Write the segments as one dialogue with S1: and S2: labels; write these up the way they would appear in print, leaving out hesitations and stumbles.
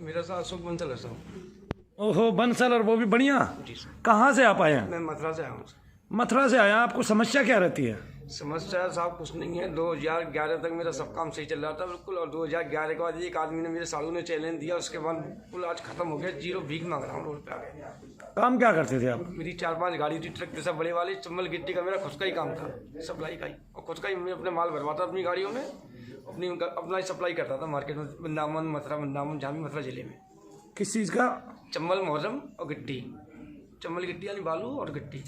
S1: मेरा सर अशोक बंसल है सर।
S2: ओहो, बंसल, और वो भी बढ़िया।
S1: जी सर।
S2: कहाँ से आप आए हैं?
S1: मैं मथुरा से आया हूँ सर।
S2: मथुरा से आया। आपको समस्या क्या रहती है?
S1: समस्या साहब कुछ नहीं है। 2011 तक मेरा सब काम सही चल रहा था बिल्कुल, और 2011 के बाद एक आदमी ने, मेरे साधु ने चैलेंज दिया, उसके बाद बिल्कुल आज खत्म हो गया। जीरो भीख मांग रहा हूँ रोड पे आके।
S2: काम क्या करते थे आप?
S1: मेरी 4-5 गाड़ी थी, ट्रक जैसा बड़े वाले, चम्बल गिट्टी का मेरा खुद का ही काम था, सप्लाई का ही, और खुद का ही मैं अपने माल भरवाता अपनी गाड़ियों में, अपना ही सप्लाई करता था मार्केट में, वृंदावन, मथुरा, वृंदावन, जहाँ भी मथुरा जिले में।
S2: किस चीज़ का?
S1: चम्बल, मोहरम और गिट्टी। चम्बल गिट्टी यानी बालू और गिट्टी।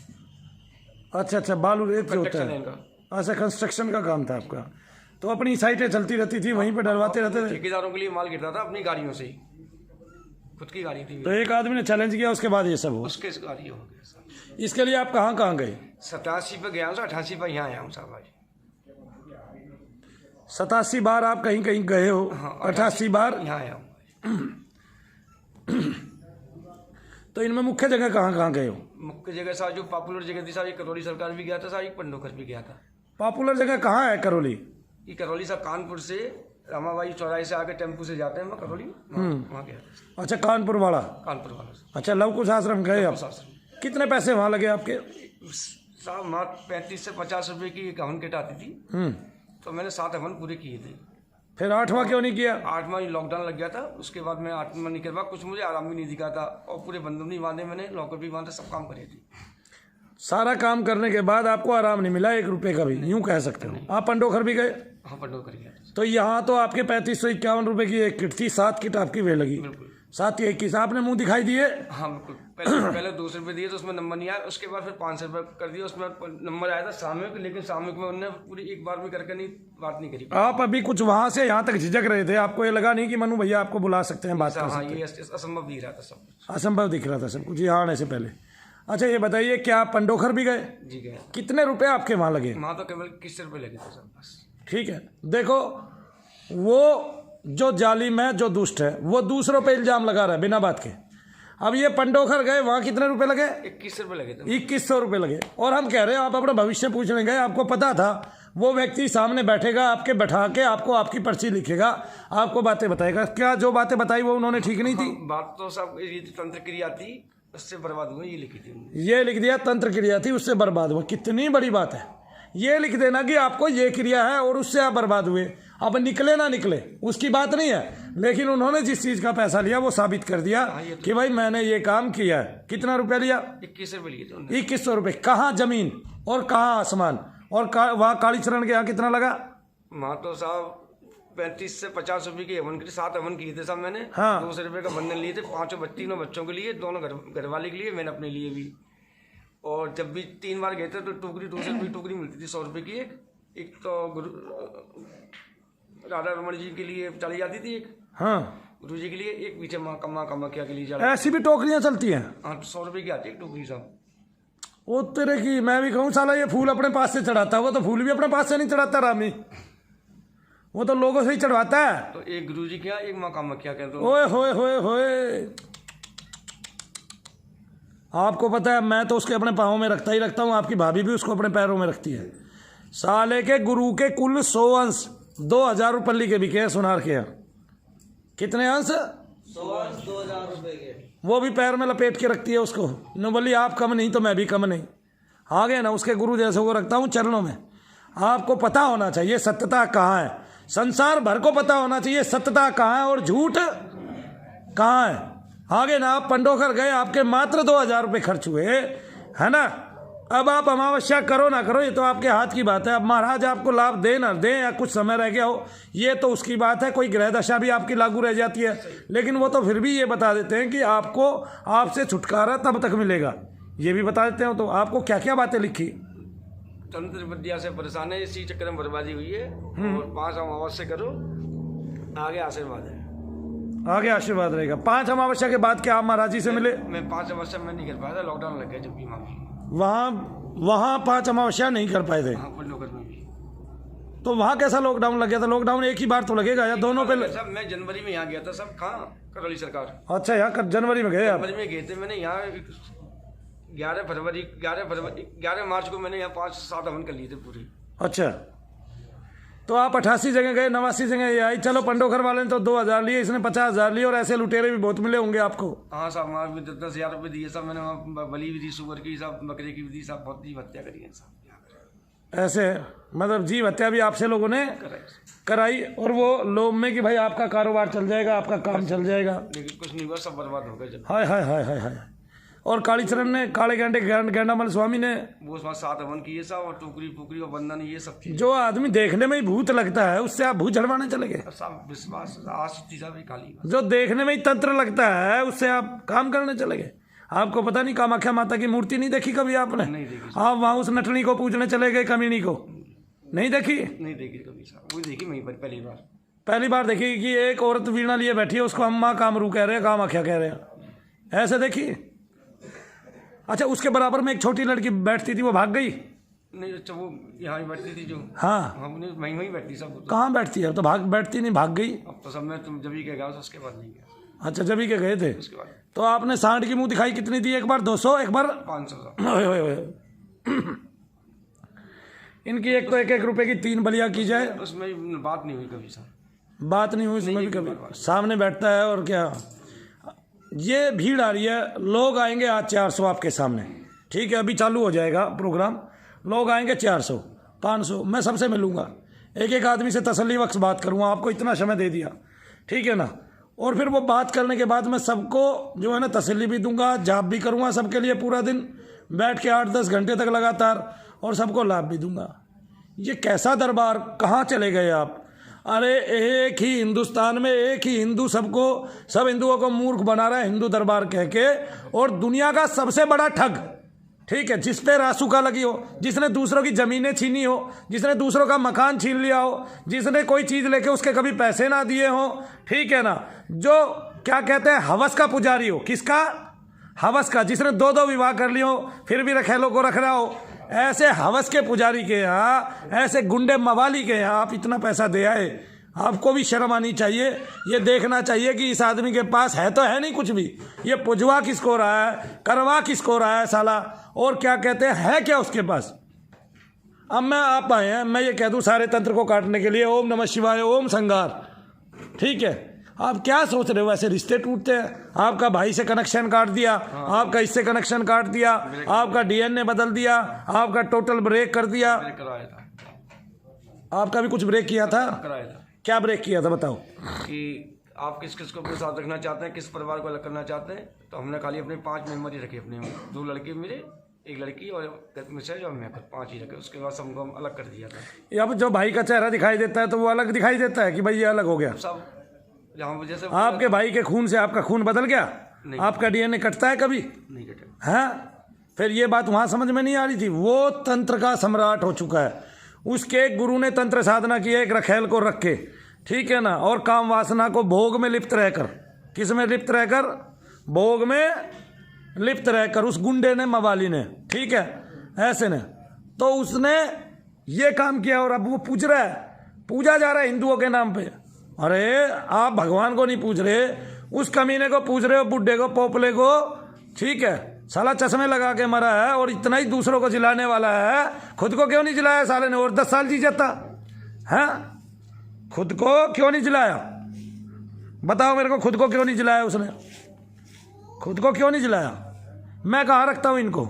S2: अच्छा, बालू रेत जो होता
S1: कंस्ट्रक्शन
S2: है।
S1: का।
S2: अच्छा, कंस्ट्रक्शन का काम था आपका। तो अपनी साइटें चलती रहती थी, वहीं पे डलवाते रहते थे।
S1: ठेकेदारों के लिए माल गिरता था अपनी गाड़ियों से ही, खुद की गाड़ी थी।
S2: तो एक आदमी ने चैलेंज किया, उसके बाद ये सब हो।
S1: उसके गाड़ी हो गया सर।
S2: इसके लिए आप कहाँ कहाँ गए?
S1: 87 पे गया हूँ सर, 88 पे यहाँ आया हूँ साहब आज।
S2: 87 बार आप कहीं कहीं गए हो?
S1: हाँ,
S2: 88 बार
S1: यहाँ आया हूँ।
S2: तो इनमें मुख्य जगह कहाँ कहाँ गए हो?
S1: मुख्य जगह साहब जो पॉपुलर जगह थी साहब, एक करौली सरकार भी गया था साहब, एक पंडोखर भी गया था।
S2: पॉपुलर जगह कहाँ है करौली?
S1: ये करौली साहब कानपुर से रामाबाई चौराहे से आके टेम्पू से जाते हैं, मैं करौली वहाँ गया था।
S2: अच्छा, कानपुर वाला।
S1: कानपुर वाला से।
S2: अच्छा, लव कुश आश्रम गए आप?
S1: साहब
S2: कितने पैसे वहाँ लगे आपके?
S1: मात्र 35 से 50 रुपए की एक हवन किट आती थी, तो मैंने 7 हवन पूरे किए थे।
S2: फिर 8वां क्यों नहीं किया?
S1: 8वां लॉकडाउन लग गया था, उसके बाद मैं 8वां नहीं करवा, कुछ मुझे आराम भी नहीं दिखा था, और पूरे बंधन नहीं बांधे मैंने, लॉकर भी बांधे, सब काम करे थे।
S2: सारा काम करने के बाद आपको आराम नहीं मिला 1 रुपए का भी, यूं कह सकते हो। आप पंडोखर भी गए?
S1: हाँ, पंडोखर गया था।
S2: तो यहाँ तो आपके 3551 रुपए की एक किट थी, 7 किट आपकी वे लगी।
S1: बिल्कुल।
S2: 7 या 21। आपने मुंह दिखाई दिए?
S1: हाँ बिल्कुल। पहले 200 रुपये दिए तो उसमें नंबर नहीं आया, उसके बाद फिर 500 रुपये कर दिया, उसमें नंबर आया था सामूहिक, लेकिन सामूहिक में उन्होंने पूरी एक बार भी करके नहीं, बात नहीं करी।
S2: आप अभी कुछ वहां से यहाँ तक झिझक रहे थे, आपको ये लगा नहीं कि मनु भैया आपको बुला सकते हैं, बात कर
S1: हाँ,
S2: सकते
S1: ये असंभव दिख रहा था सब कुछ।
S2: हैं? असंभव दिख रहा था सब कुछ यहाँ आने से पहले। अच्छा, ये बताइए, क्या आप पंडोखर भी गए?
S1: जी गया।
S2: कितने रुपए आपके वहाँ लगे?
S1: वहाँ तो केवल 21 रुपये लगे थे सब बस।
S2: ठीक है, देखो, वो जो जालिम है, जो दुष्ट है, वो दूसरों पे इल्जाम लगा रहा है बिना बात के। अब ये पंडोखर गए, वहाँ कितने रुपए लगे?
S1: 21 रुपये लगे थे।
S2: 2100 रुपये लगे। और हम कह रहे हैं आप अपना भविष्य पूछने गए, आपको पता था वो व्यक्ति सामने बैठेगा, आपके बैठा के आपको आपकी पर्ची लिखेगा, आपको बातें बताएगा। क्या जो बातें बताई वो उन्होंने ठीक नहीं थी?
S1: बात तो सब ये तंत्र क्रिया थी, उससे बर्बाद हुए, ये लिखी थी उन्होंने।
S2: ये लिख दिया तंत्र क्रिया थी, उससे बर्बाद हुआ। कितनी बड़ी बात है ये लिख देना कि आपको ये क्रिया है और उससे आप बर्बाद हुए। अब निकले ना निकले उसकी बात नहीं है, लेकिन उन्होंने जिस चीज का पैसा लिया वो साबित कर दिया कि भाई मैंने ये काम किया है। कितना रुपया लिया?
S1: 21 रुपये लिए थे उन्होंने।
S2: 2100 रुपये। कहाँ जमीन और कहाँ आसमान? और वहाँ कालीचरण के यहाँ कितना लगा?
S1: वहाँ तो साहब 35 से 50 रुपये की हवन की 7 हवन किए थे साहब मैंने।
S2: हाँ।
S1: 200 रुपये का बंधन लिए थे, 3 बच्चों के लिए, दोनों घर वाले के लिए, मैंने अपने लिए भी। और जब भी 3 बार गए थे तो टोकरी 200 रुपये की टोकरी मिलती थी, 100 रुपये की एक तो राधा रमन जी के लिए चली जाती थी एक।
S2: हाँ,
S1: गुरु जी के लिए एक, पीछे माँ कामाख्या के लिए
S2: ऐसी भी टोकरियां चलती हैं?
S1: हाँ, 100 रुपये की आती है एक टोकरी साहब।
S2: वो तेरे की, मैं भी कहूँ साला ये फूल अपने पास से चढ़ाता है, वो तो फूल भी अपने पास से नहीं चढ़ाता रामी, वो तो लोगों से ही चढ़वाता है।
S1: तो एक गुरु जी के यहाँ, एक माँ कामाख्या के। तो
S2: ओए होए होए होए, आपको पता है मैं तो उसके अपने पाँव में रखता ही रखता हूँ, आपकी भाभी भी उसको अपने पैरों में रखती है। साले के गुरु के कुल 100 अंश 2000 रुपये के बिके हैं सुनार के यहाँ। कितने अंश?
S1: 100 अंश 2000 रुपये के।
S2: वो भी पैर में लपेट के रखती है उसको। न बोली आप कम नहीं तो मैं भी कम नहीं। आ गए ना, उसके गुरु जैसे को रखता हूँ चरणों में। आपको पता होना चाहिए सत्यता कहाँ है, संसार भर को पता होना चाहिए सत्यता कहाँ है और झूठ कहाँ है। आगे ना, आप पंडोखर गए, आपके मात्र 2000 रुपये खर्च हुए, है ना। अब आप अमावस्या करो ना करो ये तो आपके हाथ की बात है। अब महाराज आपको लाभ दे ना दे या कुछ समय रह गया हो ये तो उसकी बात है, कोई ग्रह दशा भी आपकी लागू रह जाती है, लेकिन वो तो फिर भी ये बता देते हैं कि आपको आपसे छुटकारा तब तक मिलेगा, ये भी बता देते हो। तो आपको क्या क्या बातें लिखी?
S1: तंत्र विद्या से परेशान है, इसी चक्कर में बर्बादी हुई है, और 5 अमावस्या करो, आगे आशीर्वाद है।
S2: आगे आशीर्वाद रहेगा। 5 अमावस्या के बाद क्या आप महाराज जी से मिले?
S1: मैं 5 अमावस्या में नहीं कर पाया था, लॉकडाउन लग गया जब भी मांगी।
S2: वहाँ 5 अमावस्या नहीं कर पाए थे?
S1: हाँ, पंडोखर में भी।
S2: तो वहाँ कैसा लॉकडाउन लग गया था? लॉकडाउन एक ही बार तो लगेगा या दोनों पे?
S1: सब मैं जनवरी में यहाँ गया था सब। कहाँ? करौली सरकार।
S2: अच्छा, यहाँ जनवरी में गए आप?
S1: जनवरी में गए थे मैंने यहाँ। 11 मार्च को मैंने यहाँ 5-7 हवन कर लिए थे पूरे।
S2: अच्छा, तो आप 88 जगह गए, 89 जगह ये आई। चलो पंडोखर वाले ने तो 2000 लिए, इसने 50,000 लिए, और ऐसे लुटेरे भी बहुत मिले होंगे आपको।
S1: हाँ साहब, वहाँ भी 10,000 रुपये दिए साहब मैंने, वहाँ बलि भी दी, शुगर की साहब, बकरे की भी दी साहब, बहुत जीव हत्या करी है साहब।
S2: ऐसे मतलब जीव हत्या भी आपसे लोगों ने
S1: करेक्ट।
S2: कराई, और वो लोभ में कि भाई आपका कारोबार चल जाएगा, आपका काम चल जाएगा।
S1: लेकिन कुछ नहीं हुआ, सब बर्बाद हो गए।
S2: हाय हाय हाय हाय हाय। और कालीचरण ने, काले गेंडे गेंडामल स्वामी ने,
S1: वो उसमें 7 हवन किए साहब, और टोकरी और बंधन, ये सब चीज।
S2: जो आदमी देखने में ही भूत लगता है, उससे आप भूत झड़वाने चले गए।
S1: साहब विश्वास आज चीज भी काली।
S2: जो देखने में ही तंत्र लगता है, उससे आप काम करने चले गए। आपको पता नहीं, कामाख्या माता की मूर्ति नहीं देखी कभी आपने?
S1: नहीं देखी।
S2: आप वहाँ उस नटनी को पूजने चले गए, कमीनी को नहीं देखी?
S1: नहीं देखी कभी साहब, वो देखी वहीं पर
S2: पहली बार देखी कि एक औरत वीणा लिए बैठी है, उसको अम्मा कामरू कह रहे हैं, कामाख्या कह रहे हैं, ऐसे देखी? अच्छा, उसके बराबर में एक छोटी लड़की बैठती थी, वो भाग गई?
S1: नहीं, अच्छा वो यहाँ बैठती थी जो।
S2: हाँ,
S1: हमने वहीं बैठती सब।
S2: कहाँ बैठती है? तो बैठती नहीं, भाग गई।
S1: अब तो सब मैं तुम जब ही गया उसके बाद नहीं गया।
S2: अच्छा, जब ही के गए थे।
S1: उसके बाद
S2: तो आपने सांड की मुंह दिखाई कितनी दी? एक बार 200, एक बार
S1: 500।
S2: ओए ओए ओए। इनकी एक तो 1-1 रुपए की 3 बलियां की जाए,
S1: उसमें बात नहीं हुई कभी साहब।
S2: बात नहीं हुई उसमें भी कभी। सामने बैठता है और क्या। ये भीड़ आ रही है, लोग आएंगे आज 400 आपके सामने, ठीक है? अभी चालू हो जाएगा प्रोग्राम, लोग आएंगे 400 500, मैं सबसे मिलूंगा, एक आदमी से तसल्ली बख्श बात करूंगा, आपको इतना समय दे दिया, ठीक है ना? और फिर वो बात करने के बाद मैं सबको जो है ना तसल्ली भी दूंगा, जाप भी करूंगा सबके लिए, पूरा दिन बैठ के 8-10 घंटे तक लगातार, और सबको लाभ भी दूंगा। ये कैसा दरबार, कहाँ चले गए आप? अरे एक ही हिंदुस्तान में एक ही हिंदू सबको, सब हिंदुओं को मूर्ख बना रहा है हिंदू दरबार कह के, और दुनिया का सबसे बड़ा ठग, ठीक है, जिस पे रासुका लगी हो, जिसने दूसरों की जमीनें छीनी हो, जिसने दूसरों का मकान छीन लिया हो, जिसने कोई चीज़ लेके उसके कभी पैसे ना दिए हो, ठीक है ना? जो क्या कहते हैं, हवस का पुजारी हो। किसका? हवस का। जिसने 2-2 विवाह कर लिए हो, फिर भी रखेलों को रख रहा हो, ऐसे हवस के पुजारी के यहाँ, ऐसे गुंडे मवाली के यहाँ आप इतना पैसा दे आए, आपको भी शर्म आनी चाहिए। ये देखना चाहिए कि इस आदमी के पास है तो है नहीं कुछ भी, ये पुजवा किसको रहा है, करवा किसको रहा है साला, और क्या कहते हैं, है क्या उसके पास? अब मैं आप आए हैं, मैं ये कह दूं सारे तंत्र को काटने के लिए, ओम नमः शिवाय, ओम संगार, ठीक है? आप क्या सोच रहे हो? ऐसे रिश्ते टूटते हैं? आपका भाई से कनेक्शन काट दिया, आपका इससे कनेक्शन काट दिया, आपका डीएनए बदल दिया, आपका टोटल ब्रेक कर दिया।
S1: कराया था।
S2: आपका भी कुछ ब्रेक किया था?
S1: कराया था।
S2: क्या ब्रेक किया था बताओ?
S1: कि आप किस किस को अपने साथ रखना चाहते हैं, किस परिवार को अलग करना चाहते हैं, तो हमने खाली अपने 5 मेंबर ही रखे, अपने 2 लड़के मेरे, 1 लड़की और मिसेज और मैं, 5 ही रखे। उसके बाद सबको हम अलग कर दिया था।
S2: अब जो भाई का चेहरा दिखाई देता है तो वो अलग दिखाई देता है कि भाई ये अलग हो गया?
S1: सब जहाँ जैसे
S2: आपके भाई के खून से आपका खून बदल गया? आपका डीएनए कटता है कभी?
S1: नहीं कटे।
S2: हाँ, फिर ये बात वहां समझ में नहीं आ रही थी। वो तंत्र का सम्राट हो चुका है, उसके एक गुरु ने तंत्र साधना की, एक रखेल को रख के, ठीक है ना? और काम वासना को भोग में लिप्त रहकर, किस में लिप्त रहकर? भोग में लिप्त रहकर, उस गुंडे ने, मवाली ने, ठीक है, ऐसे ने, तो उसने ये काम किया, और अब वो पूज रहा है, पूजा जा रहा है हिंदुओं के नाम पे। अरे आप भगवान को नहीं पूज रहे, उस कमीने को पूज रहे हो, बुड्ढे को, पोपले को, ठीक है? साला चश्मे लगा के मरा है, और इतना ही दूसरों को जिलाने वाला है, खुद को क्यों नहीं जिलाया साले ने? और 10 साल जी जाता है, खुद को क्यों नहीं जिलाया? बताओ मेरे को, खुद को क्यों नहीं जिलाया उसने? खुद को क्यों नहीं जिलाया? मैं कहाँ रखता हूँ इनको?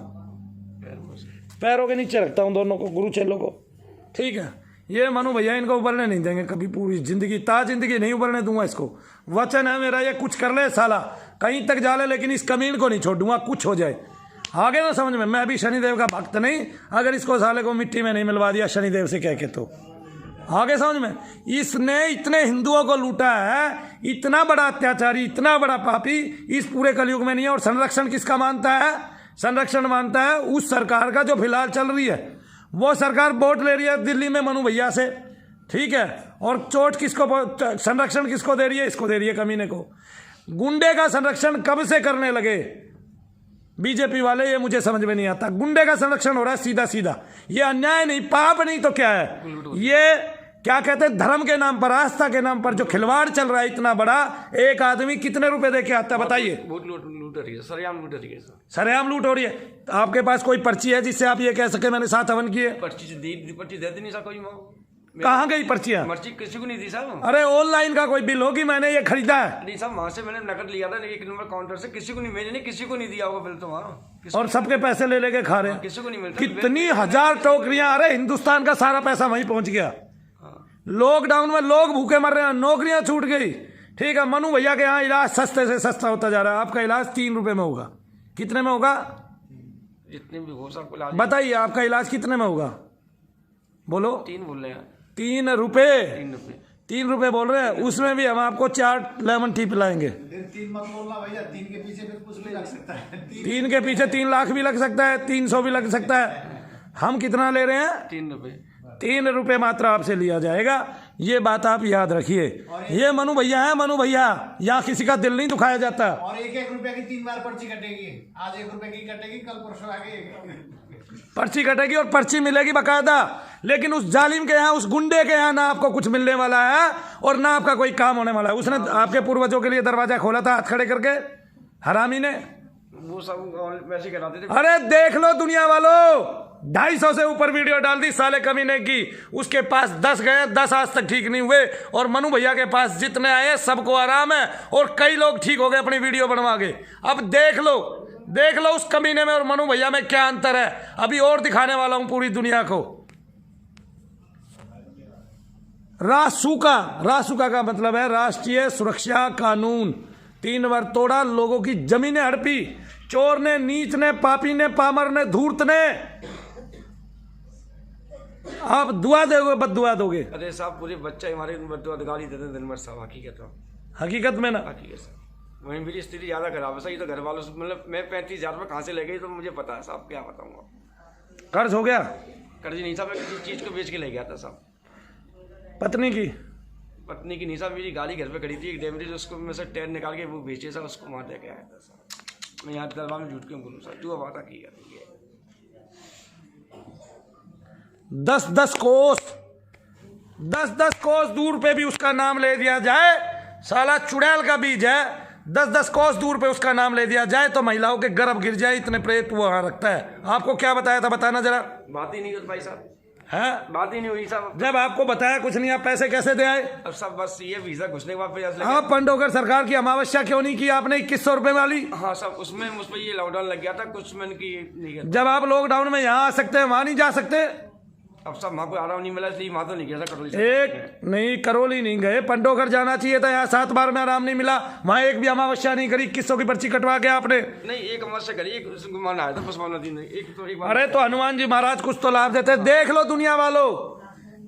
S2: पैरों के नीचे रखता हूँ दोनों को, गुरु चेलों को, ठीक है? ये मनु भैया इनको उबरने नहीं देंगे कभी, पूरी जिंदगी, जिंदगी नहीं उबरने दूंगा इसको। वचन है मेरा, ये कुछ कर ले साला, कहीं तक जा ले, लेकिन इस कमीन को नहीं छोड़ दूंगा, कुछ हो जाए। आगे ना समझ में, मैं भी शनिदेव का भक्त नहीं, अगर इसको साले को मिट्टी में नहीं मिलवा दिया शनिदेव से कह के, तो आगे समझ में। इसने इतने हिंदुओं को लूटा है, इतना बड़ा अत्याचारी, इतना बड़ा पापी इस पूरे कलयुग में नहीं है। और संरक्षण किसका मानता है? संरक्षण मानता है उस सरकार का जो फिलहाल चल रही है। वो सरकार वोट ले रही है दिल्ली में मनु भैया से, ठीक है? और चोट किसको, संरक्षण किसको दे रही है? इसको दे रही है, कमीने को। गुंडे का संरक्षण कब से करने लगे बीजेपी वाले, ये मुझे समझ में नहीं आता। गुंडे का संरक्षण हो रहा है सीधा सीधा, ये अन्याय नहीं, पाप नहीं तो क्या है? ये क्या कहते हैं, धर्म के नाम पर, आस्था के नाम पर जो खिलवाड़ चल रहा है इतना बड़ा। एक आदमी कितने रुपए दे के आता है बताइए?
S1: बहुत लूट रही है, सरेआम लूट रही है,
S2: सरेआम लूट हो रही है। आपके पास कोई पर्ची है जिससे आप ये कह सके मैंने 7 हवन किए?
S1: पर्ची देती नहीं सा कोई,
S2: कहाँ गई पर्चियाँ?
S1: पर्ची किसी को नहीं दी साहब।
S2: अरे ऑनलाइन का कोई बिल होगी, मैंने ये खरीदा है।
S1: नहीं साहब, वहाँ से मैंने नकद लिया था, एक नंबर काउंटर से, किसी को नहीं, मैंने नहीं किसी को नहीं दिया होगा बिल तो वहाँ।
S2: और सबके पैसे ले लेके खा रहे हैं,
S1: किसी को नहीं मिलता।
S2: कितनी हजार टोकरियां। अरे हिंदुस्तान का सारा पैसा वहीं पहुंच गया। लॉकडाउन में लोग भूखे मर रहे हैं, नौकरियां छूट गई। ठीक है, मनु भैया के यहाँ इलाज सस्ते से सस्ता होता जा रहा है। आपका इलाज 3 रुपए में होगा। कितने में होगा?
S1: जितने भी हो सबको
S2: बताइए, आपका इलाज कितने में होगा? बोलो।
S1: 3 बोल रहे हैं।
S2: 3 रुपए?
S1: 3 रुपए।
S2: 3 रुपए बोल रहे हैं, उसमें भी हम आपको 4 लेमन टी पिलाएंगे।
S3: 3 मत बोलना भैया, 3 के पीछे फिर कुछ भी लग सकता है।
S2: 3 के पीछे 3 लाख भी लग सकता है, 300 भी लग सकता है। हम कितना ले रहे हैं?
S1: 3 रुपए।
S2: 3 रुपए मात्र आपसे लिया जाएगा, ये बात आप याद रखिए। ये मनु भैया है, मनु भैया, यहाँ किसी का दिल नहीं दुखाया जाता।
S3: और 1-1 रुपए की 3 बार पर्ची कटेगी। आज 1 रुपए की कटेगी, कल परसों आगे
S2: पर्ची कटेगी और पर्ची मिलेगी बकायदा। लेकिन उस जालिम के यहाँ, उस गुंडे के यहाँ ना आपको कुछ मिलने वाला है और ना आपका कोई काम होने वाला है। उसने आपके पूर्वजों के लिए दरवाजा खोला था हाथ खड़े करके, हरामी ने।
S1: वो सब वैसे कराते थे।
S2: अरे देख लो दुनिया वालों, 250 से ऊपर वीडियो डाल दी साले कमीने की। उसके पास 10 गए, 10 आज तक ठीक नहीं हुए। और मनु भैया के पास जितने आए सबको आराम है, और कई लोग ठीक हो गए अपनी वीडियो बनवा के। अब देख लो उस कमीने में और मनु भैया में क्या अंतर है। अभी और दिखाने वाला हूं पूरी दुनिया को। रासुका का मतलब है राष्ट्रीय सुरक्षा कानून। 3 बार तोड़ा, लोगों की जमीनें हड़पी, चोर ने, नीच ने, पापी ने, पामर ने, धूर्त ने। आप दुआ दोगे, बद्दुआ दोगे?
S1: अरे साहब, पूरे बच्चे हमारे बद्दुआ गाली देते दिन भर साहब।
S2: हकीकत में ना,
S1: हकीकत साहब, वही मेरी स्थिति ज्यादा खराब है। सही तो घर वालों से, मतलब मैं 35,000 रुपये कहाँ से ले गई तो मुझे पता है साहब, क्या बताऊंगा।
S2: कर्ज हो गया?
S1: कर्ज नहीं साहब, मैं किसी चीज को बेच के ले गया था साहब।
S2: पत्नी की
S1: नहीं साहब, मेरी गाड़ी घर पे खड़ी थी, एक डेमरेज, उसको मैं से टायर निकाल के वो बेचे साहब, उसको वहाँ लेके आया था साहब। मैं यहाँ दरबार में झूठ क्यों बोलूँ साहब, जो बात की है।
S2: 10-10 कोस दूर पे भी उसका नाम ले दिया जाए, साला चुड़ैल का बीज है। 10-10 कोस दूर पे उसका नाम ले दिया जाए तो महिलाओं के गर्भ गिर जाए, इतने प्रेत वो वहां रखता है। आपको क्या बताया था, बताना जरा।
S1: बात ही नहीं होती भाई साहब,
S2: है
S1: बात ही नहीं हुई साहब।
S2: जब आपको बताया कुछ नहीं, आप पैसे कैसे दे आए?
S1: अब सब बस ये वीजा घुसने के बाद फिर
S2: हाँ, पंडोकर सरकार की अमावस्या क्यों नहीं की आपने 2100 रुपए वाली?
S1: हाँ साहब, उसमें मुझ पर ये लॉकडाउन लग गया था, कुछ मैंने की नहीं किया।
S2: जब आप लॉकडाउन में यहाँ आ सकते हैं, वहां नहीं जा सकते?
S1: अब सब वहाँ को आराम नहीं मिला, इसलिए वहाँ तो नहीं गया था करौली।
S2: एक नहीं, करौली नहीं गए, पंडोकर जाना चाहिए था। यहाँ 7 बार में आराम नहीं मिला, वहाँ एक भी अमावस्या नहीं करी। 2100 की पर्ची कटवा के आपने?
S1: नहीं, एक अमावस्या करी, एक गुमान आया था पुष्पा नदी में, एक बार।
S2: अरे तो हनुमान जी महाराज कुछ तो लाभ देते। देख लो दुनिया वालों,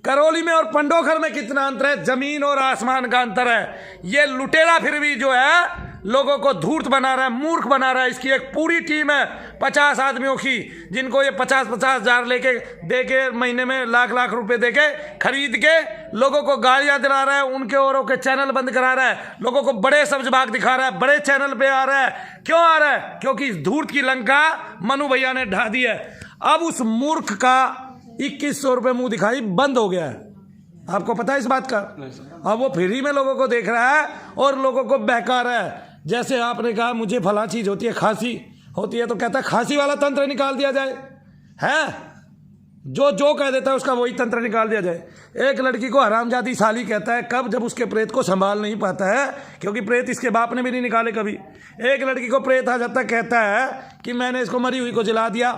S2: करौली में और पंडोखर में कितना अंतर है, जमीन और आसमान का अंतर है। ये लुटेरा फिर भी जो है लोगों को धूर्त बना रहा है, मूर्ख बना रहा है। इसकी एक पूरी टीम है 50 आदमियों की, जिनको ये 50-50 हजार लेके दे के महीने में लाख रुपए दे के खरीद के लोगों को गालियां दिला रहा है, उनके औरों के चैनल बंद करा रहा है, लोगों को बड़े सब्ज बाग दिखा रहा है, बड़े चैनल पे आ रहा है। क्यों आ रहा है? क्योंकि इस धूर्त की लंका मनु भैया ने ढा दी है। अब उस मूर्ख का 2100 रुपये मुंह दिखाई बंद हो गया है, आपको पता है इस बात का? अब वो फ्री में लोगों को देख रहा है और लोगों को बहका रहा है। जैसे आपने कहा मुझे फला चीज होती है, खांसी होती है, तो कहता है खांसी वाला तंत्र निकाल दिया जाए। है जो कह देता है उसका वही तंत्र निकाल दिया जाए। एक लड़की को हरामजादी साली कहता है कब? जब उसके प्रेत को संभाल नहीं पाता है, क्योंकि प्रेत इसके बाप ने भी नहीं निकाले कभी। एक लड़की को प्रेत आ जाता कहता है कि मैंने इसको मरी हुई को जला दिया।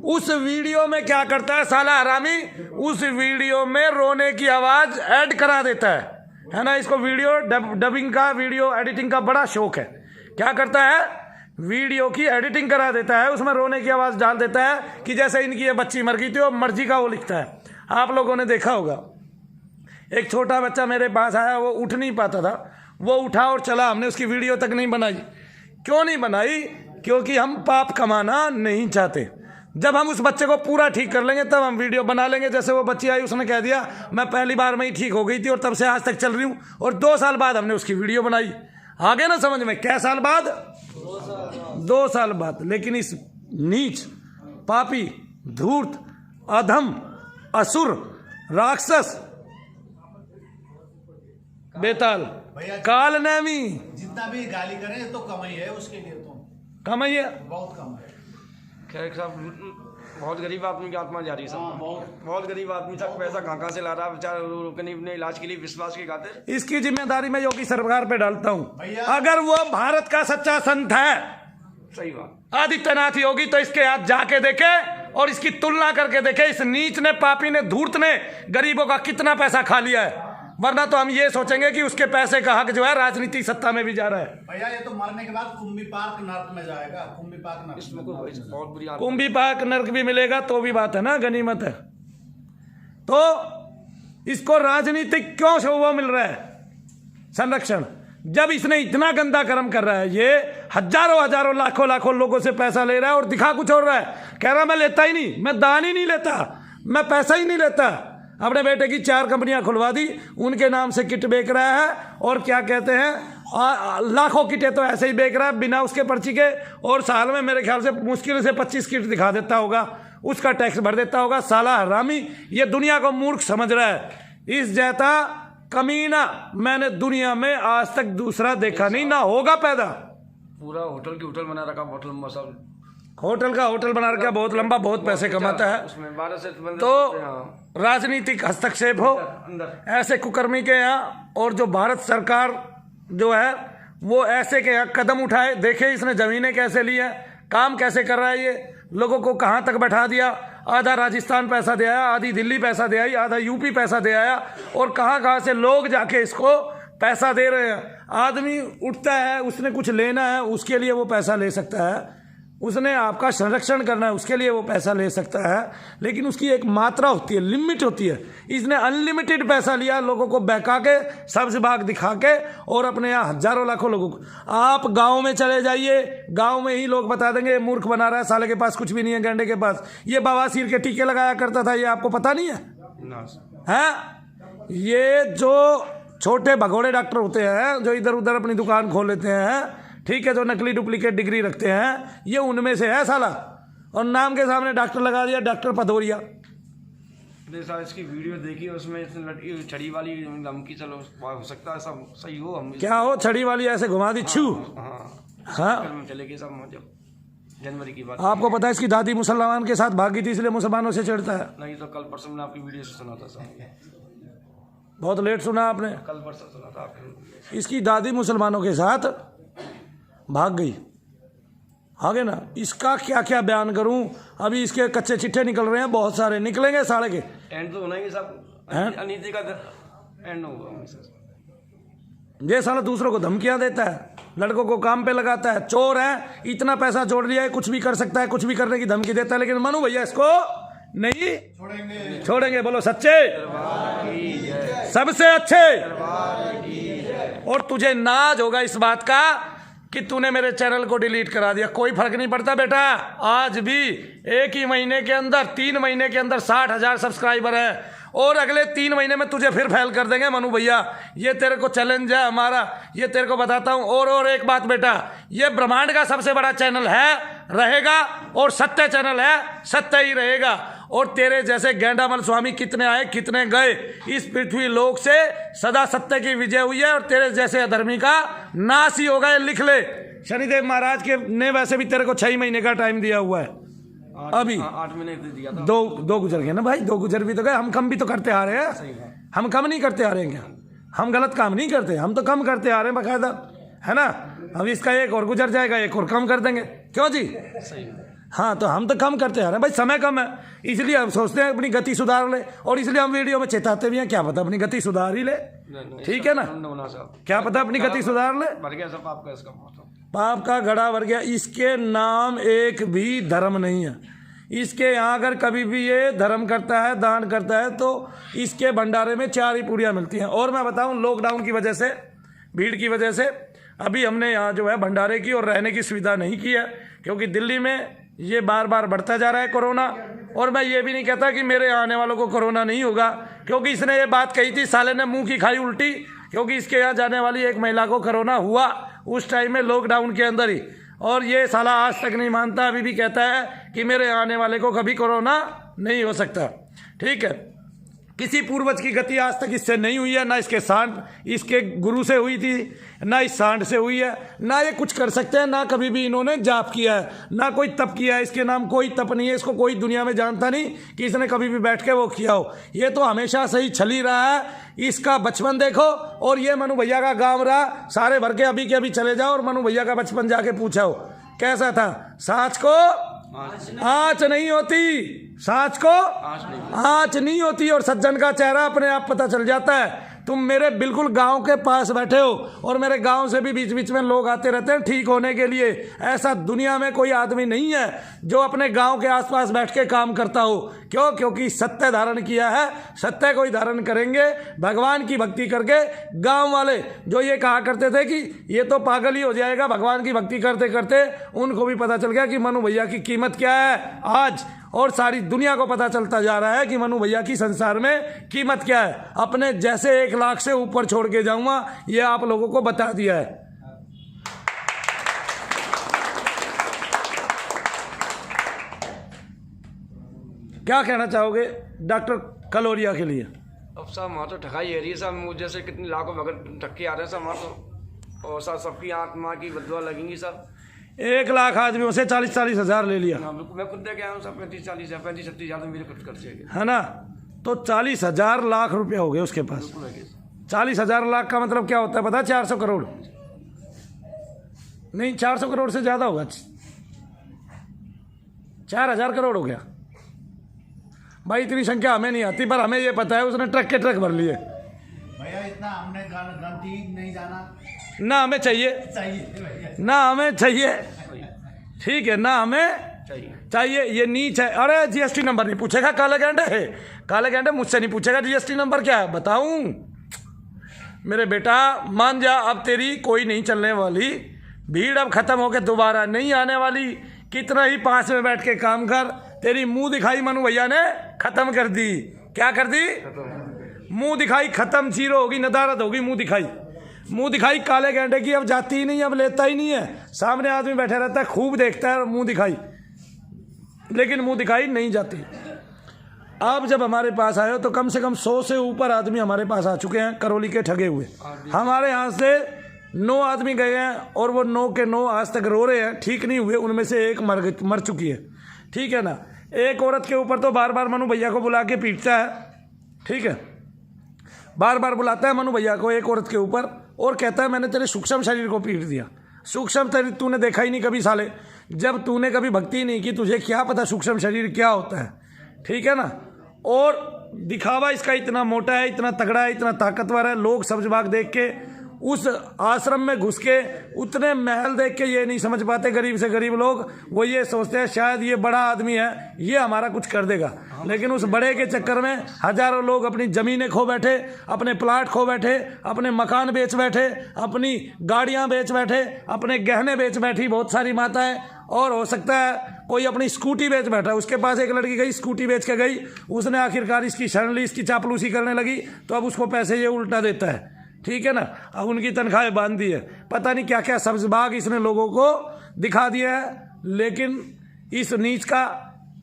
S2: उस वीडियो में क्या करता है साला हरामी? उस वीडियो में रोने की आवाज ऐड करा देता है ना। इसको वीडियो डबिंग का, वीडियो एडिटिंग का बड़ा शौक है। क्या करता है? वीडियो की एडिटिंग करा देता है, उसमें रोने की आवाज डाल देता है कि जैसे इनकी ये बच्ची मर गई थी, और मर्जी का वो लिखता है। आप लोगों ने देखा होगा, एक छोटा बच्चा मेरे पास आया, वो उठ नहीं पाता था, वो उठा और चला। हमने उसकी वीडियो तक नहीं बनाई। क्यों नहीं बनाई? क्योंकि हम पाप कमाना नहीं चाहते। जब हम उस बच्चे को पूरा ठीक कर लेंगे तब हम वीडियो बना लेंगे। जैसे वो बच्ची आई, उसने कह दिया मैं पहली बार में ही ठीक हो गई थी और तब से आज तक चल रही हूँ, और 2 साल बाद हमने उसकी वीडियो बनाई। आगे ना समझ में? क्या साल बाद? 2 साल बाद। लेकिन इस नीच, पापी, धूर्त, अधम, असुर, राक्षस, बेताल, काल नैमी,
S3: जितना भी गाली करें तो कम ही है उसके लिए, तो
S2: कम ही है,
S3: बहुत कम है।
S1: खैर साहब, बहुत गरीब आदमी की आत्मा जा रही है सब। बहुत गरीब आदमी तक पैसा कहाँ से ला रहा है बेचारा, अपने इलाज के लिए विश्वास की खातिर।
S2: इसकी जिम्मेदारी मैं योगी सरकार पे डालता हूँ।
S3: भैया।
S2: अगर वो भारत का सच्चा संत है
S1: सही बात।
S2: आदित्यनाथ योगी, तो इसके हाथ जाके देखे और इसकी तुलना करके देखे इस नीच ने, पापी ने, धूर्त ने गरीबों का कितना पैसा खा लिया है। वरना तो हम ये सोचेंगे कि उसके पैसे का हक जो है राजनीति सत्ता में भी जा रहा है।
S3: भैया ये तो मरने के बाद कुंभी पार्क नर्क में जाएगा। कुंभी पार्क नर्क
S1: इसमें कोई बहुत बुरी आदत।
S2: कुंभी पाक नर्क भी मिलेगा तो भी बात है ना, गनीमत है। तो इसको राजनीतिक क्यों से वो मिल रहा है संरक्षण, जब इसने इतना गंदा कर्म कर रहा है। ये हजारों लाखों लोगों से पैसा ले रहा है और दिखा कुछ और रहा है। कह रहा मैं लेता ही नहीं, मैं दान ही नहीं लेता, मैं पैसा ही नहीं लेता। अपने बेटे की 4 कंपनियां खुलवा दी, उनके नाम से किट बेच रहा है। और क्या कहते हैं, लाखों किटें तो ऐसे ही बेच रहा है बिना उसके पर्ची के। और साल में मेरे ख्याल से मुश्किल से 25 किट दिखा देता होगा, उसका टैक्स भर देता होगा। साला हरामी ये दुनिया को मूर्ख समझ रहा है। इस जैसा कमीना मैंने दुनिया में आज तक दूसरा देखा नहीं, ना होगा पैदा।
S1: पूरा होटल की होटल बना रखा, बहुत लंबा सब
S2: होटल का होटल बना रखा, बहुत लंबा, बहुत पैसे कमाता है।
S1: उसमें 12 से 15
S2: तो राजनीतिक हस्तक्षेप हो
S1: अंदर
S2: ऐसे कुकर्मी के यहाँ, और जो भारत सरकार जो है वो ऐसे के यहाँ कदम उठाए। देखे इसने जमीनें कैसे ली है, काम कैसे कर रहा है, ये लोगों को कहाँ तक बैठा दिया। आधा राजस्थान पैसा दे आया, आधी दिल्ली पैसा दे आई, आधा यूपी पैसा दे आया, और कहाँ से लोग जाके इसको पैसा दे रहे हैं। आदमी उठता है, उसने कुछ लेना है, उसके लिए वो पैसा ले सकता है। उसने आपका संरक्षण करना है, उसके लिए वो पैसा ले सकता है। लेकिन उसकी एक मात्रा होती है, लिमिट होती है। इसने अनलिमिटेड पैसा लिया, लोगों को बहका के, सब्ज बाग दिखा के, और अपने यहाँ हजारों लाखों लोगों को। आप गांव में चले जाइए, गांव में ही लोग बता देंगे मूर्ख बना रहा है, साले के पास कुछ भी नहीं है, गैंडे के पास ये बवासीर के टीके लगाया करता था, ये आपको पता नहीं है? ये जो छोटे भगोड़े डॉक्टर होते हैं जो इधर उधर अपनी दुकान खोल लेते हैं, ठीक है, जो नकली डुप्लीकेट डिग्री रखते हैं, ये उनमें से है साला। और नाम के सामने डॉक्टर लगा दिया, डॉक्टर पथोरिया।
S1: इसकी वीडियो देखी, उसमें लड़की छड़ी वाली धमकी, चलो हो सकता है सब सही हो। हम
S2: क्या हो, छड़ी वाली ऐसे घुमा दी, छू। हाँ,
S1: चलेगी सब जब जनवरी की बात।
S2: आपको पता है इसकी दादी मुसलमान के साथ भागी थी, इसलिए मुसलमानों से चिढ़ता है।
S1: नहीं तो कल परसों मैंने आपकी वीडियो से सुना था सब।
S2: बहुत लेट सुना आपने,
S1: कल परसों सुना था आपकी।
S2: इसकी दादी मुसलमानों के साथ भाग गई। आगे ना इसका क्या क्या बयान करूं, अभी इसके कच्चे चिट्ठे निकल रहे हैं, बहुत सारे निकलेंगे साले के।
S1: एंड तो होना ही सब, अनीति का एंड होगा।
S2: ये साला दूसरों को धमकियां देता है, लड़कों को काम पे लगाता है, चोर है, इतना पैसा जोड़ लिया है, कुछ भी कर सकता है, कुछ भी करने की धमकी देता है। लेकिन मनु भैया इसको नहीं छोड़ेंगे। बोलो सच्चे, सबसे अच्छे। और तुझे नाज होगा इस बात का कि तूने मेरे चैनल को डिलीट करा दिया। कोई फर्क नहीं पड़ता बेटा, आज भी एक ही महीने के अंदर, 3 महीने के अंदर 60,000 सब्सक्राइबर हैं, और अगले 3 महीने में तुझे फिर फेल कर देंगे मनु भैया। ये तेरे को चैलेंज है हमारा, ये तेरे को बताता हूँ। और एक बात बेटा, ये ब्रह्मांड का सबसे बड़ा चैनल है, रहेगा, और सत्य चैनल है, सत्य ही रहेगा। और तेरे जैसे गेंडामल स्वामी कितने आए कितने गए, इस पृथ्वी लोक से सदा सत्य की विजय हुई है, और तेरे जैसे अधर्मी का नाश ही होगा। ये लिख ले, शनिदेव महाराज के ने वैसे भी तेरे को 6 महीने का टाइम दिया हुआ है। अभी
S1: 8 महीने दिया था,
S2: दो गुजर गए ना भाई, 2 गुजर भी तो गए। हम कम भी तो करते आ रहे हैं, हम कम नहीं करते आ रहे हैं क्या? हम गलत काम नहीं करते, हम तो कम करते आ रहे हैं बाकायदा, है ना। अब इसका एक और गुजर जाएगा, एक और कम कर देंगे, क्यों जी? सही। हाँ, तो हम तो कम करते आ रहे हैं भाई, समय कम है, इसलिए हम सोचते हैं अपनी गति सुधार ले, और इसलिए हम वीडियो में चेताते भी हैं, क्या पता अपनी गति सुधार ही ले। ठीक है ना, क्या पता अपनी गति सुधार ले। पाप का घड़ा भर गया। इसके नाम एक भी धर्म नहीं है। इसके यहाँ अगर कभी भी ये धर्म करता है, दान करता है, तो इसके भंडारे में 4 ही पूड़ियाँ मिलती हैं। और मैं बताऊँ, लॉकडाउन की वजह से, भीड़ की वजह से अभी हमने यहाँ जो है भंडारे की और रहने की सुविधा नहीं की है, क्योंकि दिल्ली में ये बार बार बढ़ता जा रहा है कोरोना। और मैं ये भी नहीं कहता कि मेरे आने वालों को कोरोना नहीं होगा, क्योंकि इसने ये बात कही थी, साले ने मुंह की खाई उल्टी, क्योंकि इसके यहाँ जाने वाली एक महिला को कोरोना हुआ उस टाइम में, लॉकडाउन के अंदर ही। और ये साला आज तक नहीं मानता, अभी भी कहता है कि मेरे आने वाले को कभी कोरोना नहीं हो सकता। ठीक है, किसी पूर्वज की गति आज तक इससे नहीं हुई है, ना इसके सांड इसके गुरु से हुई थी, ना इस सांड से हुई है, ना ये कुछ कर सकते हैं, ना कभी भी इन्होंने जाप किया है, ना कोई तप किया है। इसके नाम कोई तप नहीं है, इसको कोई दुनिया में जानता नहीं कि इसने कभी भी बैठ के वो किया हो। ये तो हमेशा से ही चल ही रहा है। इसका बचपन देखो, और ये मनु भैया का गाँव रहा, सारे भर के अभी चले जाओ और मनु भैया का बचपन जाके पूछा हो कैसा था। सांच को आँच नहीं होती, सांच को आँच नहीं होती, और सज्जन का चेहरा अपने आप पता चल जाता है। तुम मेरे बिल्कुल गांव के पास बैठे हो, और मेरे गांव से भी बीच बीच में लोग आते रहते हैं ठीक होने के लिए। ऐसा दुनिया में कोई आदमी नहीं है जो अपने गांव के आसपास बैठ के काम करता हो। क्यों? क्योंकि सत्य धारण किया है, सत्य को ही धारण करेंगे भगवान की भक्ति करके। गांव वाले जो ये कहा करते थे कि ये तो पागल ही हो जाएगा भगवान की भक्ति करते करते, उनको भी पता चल गया कि मनु भैया की कीमत क्या है आज, और सारी दुनिया को पता चलता जा रहा है कि मनु भैया की संसार में कीमत क्या है। अपने जैसे 1 लाख से ऊपर छोड़ के जाऊंगा, ये आप लोगों को बता दिया है। क्या कहना चाहोगे डॉक्टर कलोरिया के लिए?
S1: अब साहब वहाँ तो ठगाई है रही है साहब, मुझ जैसे कितने लाखों भगत ठक्के आ रहे हैं साहब वहाँ तो, और साहब सबकी आत्मा की बदुआ लगेंगी साहब।
S2: 1 लाख आदमियों से 40-40 हज़ार ले लिया,
S1: हाँ बिल्कुल, मैं खुद दे के आया हूँ साहब। 35-40 हज़ार तो मेरे खुद खर्चे है,
S2: है ना। तो 40,000 लाख रुपया हो गए उसके पास। 40,000 लाख का मतलब क्या होता है पता है? 400 करोड़ नहीं, 400 करोड़ से ज़्यादा होगा, 4,000 करोड़ हो गया भाई। इतनी संख्या हमें नहीं आती, पर हमें ये पता है उसने ट्रक के ट्रक भर लिए।
S3: भैया इतना हमने गलती नहीं जाना,
S2: ना हमें चाहिए,
S3: चाहिए
S2: ना हमें चाहिए, ठीक है, ना हमें चाहिए। ये नीच है। अरे जीएसटी नंबर नहीं पूछेगा, काले गेंडे है, काले गेंडे मुझसे नहीं पूछेगा जीएसटी नंबर क्या है बताऊं। मेरे बेटा मान जा, अब तेरी कोई नहीं चलने वाली भीड़, अब खत्म होके दोबारा नहीं आने वाली। कितना ही पास में बैठ के काम कर, तेरी मुंह दिखाई मनु भैया ने खत्म कर दी। क्या कर दी? मुंह दिखाई खत्म, जीरो होगी, नदारत होगी। मुंह दिखाई काले गेंडे की अब जाती ही नहीं, अब लेता ही नहीं है। सामने आदमी बैठा रहता है, खूब देखता है मुंह दिखाई, लेकिन मुंह दिखाई नहीं जाती। अब जब हमारे पास आए हो तो कम से कम 100 से ऊपर आदमी हमारे पास आ चुके हैं करौली के ठगे हुए। हमारे यहाँ से 9 आदमी गए हैं, और वो 9 के 9 आज तक रो रहे हैं, ठीक नहीं हुए। उनमें से एक मर चुकी है, ठीक है ना। एक औरत के ऊपर तो बार बार मनु भैया को बुला के पीटता है, ठीक है, बार बार बुलाता है मनु भैया को एक औरत के ऊपर, और कहता है मैंने तेरे सूक्ष्म शरीर को पीट दिया। सूक्ष्म शरीर तूने देखा ही नहीं कभी साले, जब तूने कभी भक्ति नहीं की तुझे क्या पता सूक्ष्म शरीर क्या होता है, ठीक है ना। और दिखावा इसका इतना मोटा है, इतना तगड़ा है, इतना ताकतवर है। लोग सब्ज बाग देख के उस आश्रम में घुस के उतने महल देख के ये नहीं समझ पाते, गरीब से गरीब लोग, वो ये सोचते हैं शायद ये बड़ा आदमी है, ये हमारा कुछ कर देगा। लेकिन उस बड़े के चक्कर में हजारों लोग अपनी ज़मीनें खो बैठे, अपने प्लाट खो बैठे, अपने मकान बेच बैठे, अपनी गाड़ियां बेच बैठे, अपने गहने बेच बैठी बहुत सारी माताएं, और हो सकता है कोई अपनी स्कूटी बेच बैठा। उसके पास एक लड़की गई, स्कूटी बेच के गई, उसने आखिरकार इसकी शरण ली, इसकी चापलूसी करने लगी, तो अब उसको पैसे ये उल्टा देता है, ठीक है ना। अब उनकी तनख्वाहें बांध दी है, पता नहीं क्या क्या सब्ज बाग इसने लोगों को दिखा दिया है। लेकिन इस नीच का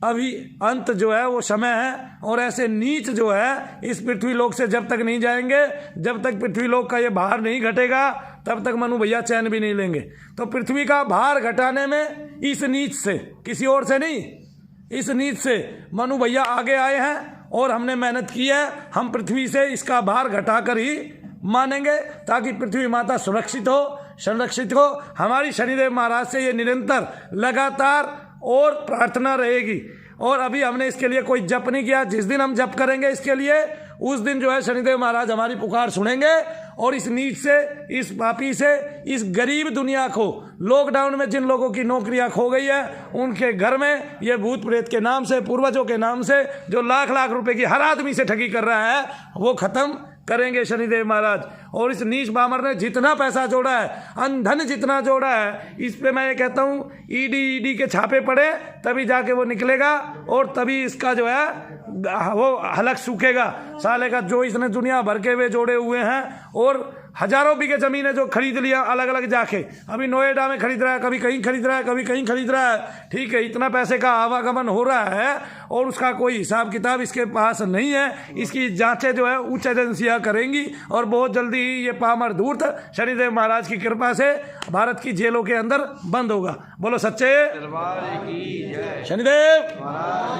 S2: अभी अंत जो है वो समय है, और ऐसे नीच जो है इस पृथ्वी लोक से जब तक नहीं जाएंगे, जब तक पृथ्वी लोक का ये भार नहीं घटेगा, तब तक मनु भैया चैन भी नहीं लेंगे। तो पृथ्वी का भार घटाने में इस नीच से, किसी और से नहीं, इस नीच से मनु भैया आगे आए हैं, और हमने मेहनत की है। हम पृथ्वी से इसका भार घटाकर ही मानेंगे, ताकि पृथ्वी माता सुरक्षित हो, संरक्षित हो। हमारी शनिदेव महाराज से ये निरंतर लगातार और प्रार्थना रहेगी। और अभी हमने इसके लिए कोई जप नहीं किया। जिस दिन हम जप करेंगे इसके लिए, उस दिन जो है शनिदेव महाराज हमारी पुकार सुनेंगे, और इस नीच से, इस पापी से, इस गरीब दुनिया को, लॉकडाउन में जिन लोगों की नौकरियां खो गई है, उनके घर में ये भूत प्रेत के नाम से, पूर्वजों के नाम से जो लाख लाख रुपए की हर आदमी से ठगी कर रहा है, वो खत्म करेंगे शनिदेव महाराज। और इस नीच बामर ने जितना पैसा जोड़ा है, अंधन जितना जोड़ा है, इस पे मैं ये कहता हूँ ईडी के छापे पड़े, तभी जाके वो निकलेगा, और तभी इसका जो है वो हलक सूखेगा साले का, जो इसने दुनिया भर के वे जोड़े हुए हैं। और हजारों बीघे ज़मीन है जो खरीद लिया अलग अलग जाके, अभी नोएडा में खरीद रहा है, कभी कहीं खरीद रहा है, कभी कहीं खरीद रहा है। ठीक है, इतना पैसे का आवागमन हो रहा है और उसका कोई हिसाब किताब इसके पास नहीं है। इसकी जांचें जो है उच्च एजेंसियां करेंगी और बहुत जल्दी ही ये पामर धूर्त शनिदेव महाराज की कृपा से भारत की जेलों के अंदर बंद होगा। बोलो सच्चे शनिदेव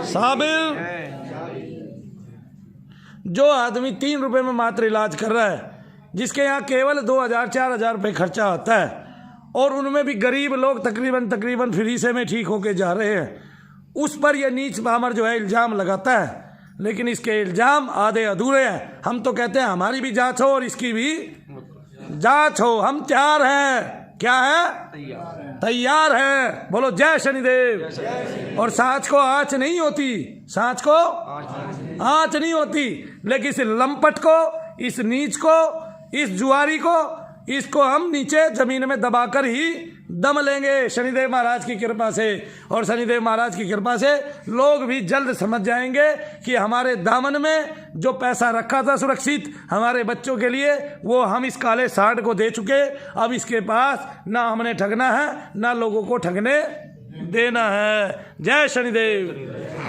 S2: साबिर। जो आदमी 3 रुपए में मात्र इलाज कर रहा है, जिसके यहाँ केवल 2000-4000 रुपये खर्चा होता है और उनमें भी गरीब लोग तकरीबन फ्री से में ठीक होके जा रहे हैं, उस पर यह नीच पामर जो है इल्ज़ाम लगाता है। लेकिन इसके इल्ज़ाम आधे अधूरे हैं। हम तो कहते हैं हमारी भी जांच हो और इसकी भी जांच हो। हम तैयार हैं। क्या है? तैयार है। बोलो जय शनिदेव। और सांच को आँच नहीं होती, सांच को आँच नहीं होती, लेकिन इस लंपट को, इस नीच को, इस जुआरी को, इसको हम नीचे जमीन में दबाकर ही दम लेंगे शनिदेव महाराज की कृपा से। और शनिदेव महाराज की कृपा से लोग भी जल्द समझ जाएंगे कि हमारे दामन में जो पैसा रखा था सुरक्षित हमारे बच्चों के लिए, वो हम इस काले सांड को दे चुके। अब इसके पास ना हमने ठगना है ना लोगों को ठगने देना है। जय शनिदेव।